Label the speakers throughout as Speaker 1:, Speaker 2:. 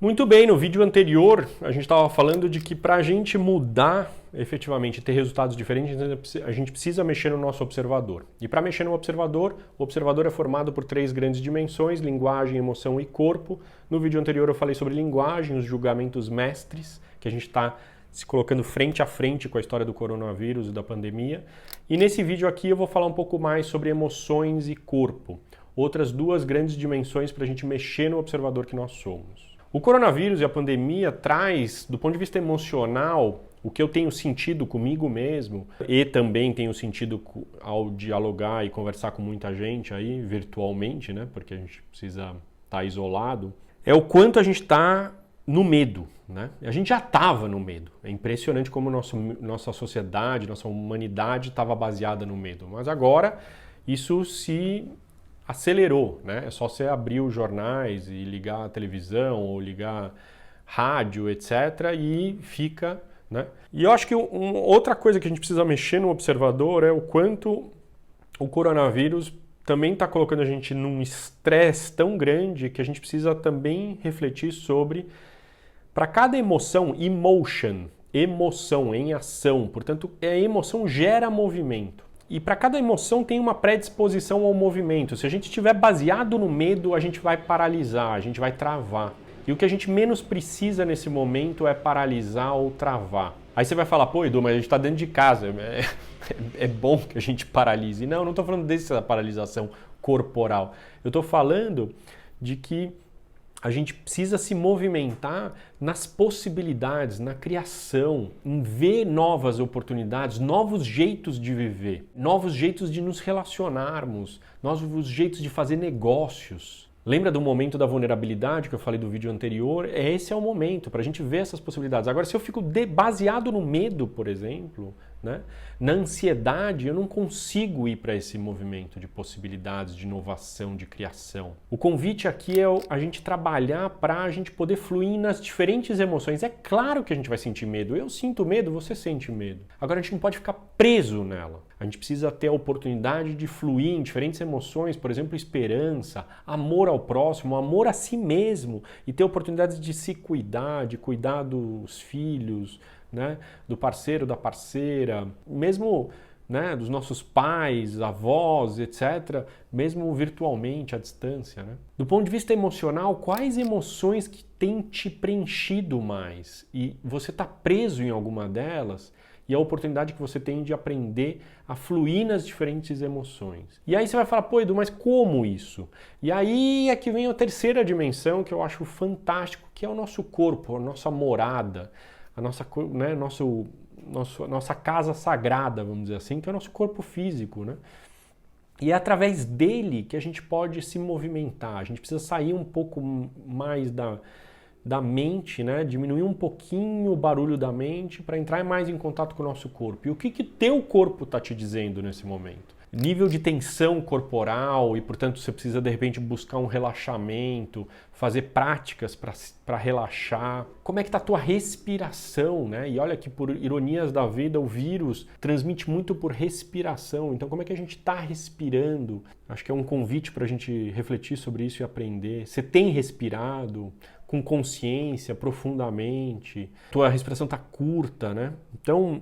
Speaker 1: Muito bem, no vídeo anterior a gente estava falando de que para a gente mudar efetivamente e ter resultados diferentes, a gente precisa mexer no nosso observador. E para mexer no observador, o observador é formado por 3 grandes dimensões: linguagem, emoção e corpo. No vídeo anterior eu falei sobre linguagem, os julgamentos mestres, que a gente está se colocando frente a frente com a história do coronavírus e da pandemia. E nesse vídeo aqui eu vou falar um pouco mais sobre emoções e corpo, outras 2 grandes dimensões para a gente mexer no observador que nós somos. O coronavírus e a pandemia traz, do ponto de vista emocional, o que eu tenho sentido comigo mesmo e também tenho sentido ao dialogar e conversar com muita gente aí virtualmente, né? Porque a gente precisa estar isolado, é o quanto a gente está no medo, né? A gente já estava no medo. É impressionante como nossa sociedade, nossa humanidade estava baseada no medo. Mas agora isso se acelerou, né? É só você abrir os jornais e ligar a televisão ou ligar rádio, etc. e fica, né? E eu acho que outra coisa que a gente precisa mexer no observador é o quanto o coronavírus também está colocando a gente num estresse tão grande que a gente precisa também refletir sobre, para cada emoção, emoção em ação, portanto, a emoção gera movimento. E para cada emoção tem uma predisposição ao movimento. Se a gente estiver baseado no medo, a gente vai paralisar, a gente vai travar. E o que a gente menos precisa nesse momento é paralisar ou travar. Aí você vai falar, pô, Edu, mas a gente está dentro de casa, é bom que a gente paralise. Não estou falando dessa paralisação corporal. Eu estou falando de que a gente precisa se movimentar nas possibilidades, na criação, em ver novas oportunidades, novos jeitos de viver, novos jeitos de nos relacionarmos, novos jeitos de fazer negócios. Lembra do momento da vulnerabilidade que eu falei do vídeo anterior? Esse é o momento para a gente ver essas possibilidades. Agora, se eu fico baseado no medo, por exemplo, né, na ansiedade, eu não consigo ir para esse movimento de possibilidades, de inovação, de criação. O convite aqui é a gente trabalhar para a gente poder fluir nas diferentes emoções. É claro que a gente vai sentir medo. Eu sinto medo, você sente medo. Agora, a gente não pode ficar preso nela. A gente precisa ter a oportunidade de fluir em diferentes emoções, por exemplo, esperança, amor ao próximo, amor a si mesmo, e ter oportunidades de se cuidar, de cuidar dos filhos, né, do parceiro, da parceira, mesmo, né, dos nossos pais, avós, etc., mesmo virtualmente, à distância, né? Do ponto de vista emocional, quais emoções que têm te preenchido mais? E você está preso em alguma delas? E a oportunidade que você tem de aprender a fluir nas diferentes emoções. E aí você vai falar, pô, Edu, mas como isso? E aí é que vem a terceira dimensão que eu acho fantástico, que é o nosso corpo, a nossa morada, a nossa, né, nossa casa sagrada, vamos dizer assim, que é o nosso corpo físico, né? E é através dele que a gente pode se movimentar. A gente precisa sair um pouco mais da mente, né? Diminuir um pouquinho o barulho da mente para entrar mais em contato com o nosso corpo. E o que teu corpo está te dizendo nesse momento? Nível de tensão corporal e, portanto, você precisa, de repente, buscar um relaxamento, fazer práticas para relaxar. Como é que está a tua respiração, né? E olha que, por ironias da vida, o vírus transmite muito por respiração. Então, como é que a gente está respirando? Acho que é um convite para a gente refletir sobre isso e aprender. Você tem respirado com consciência, profundamente? Tua respiração está curta, né? Então,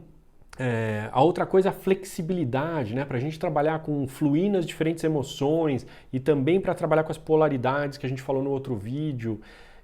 Speaker 1: a outra coisa é a flexibilidade, né? Para a gente trabalhar com fluir nas diferentes emoções e também para trabalhar com as polaridades que a gente falou no outro vídeo.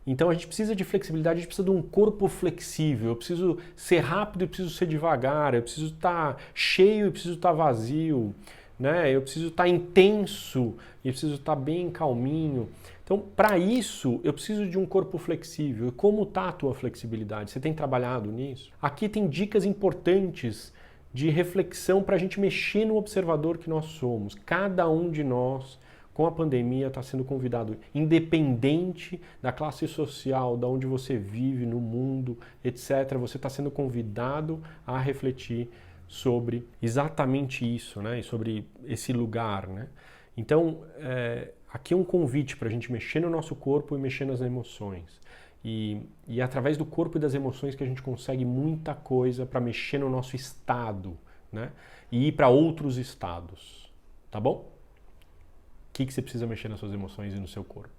Speaker 1: Então a gente precisa de flexibilidade, a gente precisa de um corpo flexível. Eu preciso ser rápido e preciso ser devagar, eu preciso estar cheio e preciso estar vazio, né? Eu preciso estar intenso e preciso estar bem calminho. Então, para isso, eu preciso de um corpo flexível. E como está a tua flexibilidade? Você tem trabalhado nisso? Aqui tem dicas importantes de reflexão para a gente mexer no observador que nós somos. Cada um de nós, com a pandemia, está sendo convidado, independente da classe social, de onde você vive, no mundo, etc., você está sendo convidado a refletir sobre exatamente isso, né? E sobre esse lugar, né? Então, aqui é um convite para a gente mexer no nosso corpo e mexer nas emoções. E é através do corpo e das emoções que a gente consegue muita coisa para mexer no nosso estado, né? E ir para outros estados, tá bom? O que você precisa mexer nas suas emoções e no seu corpo?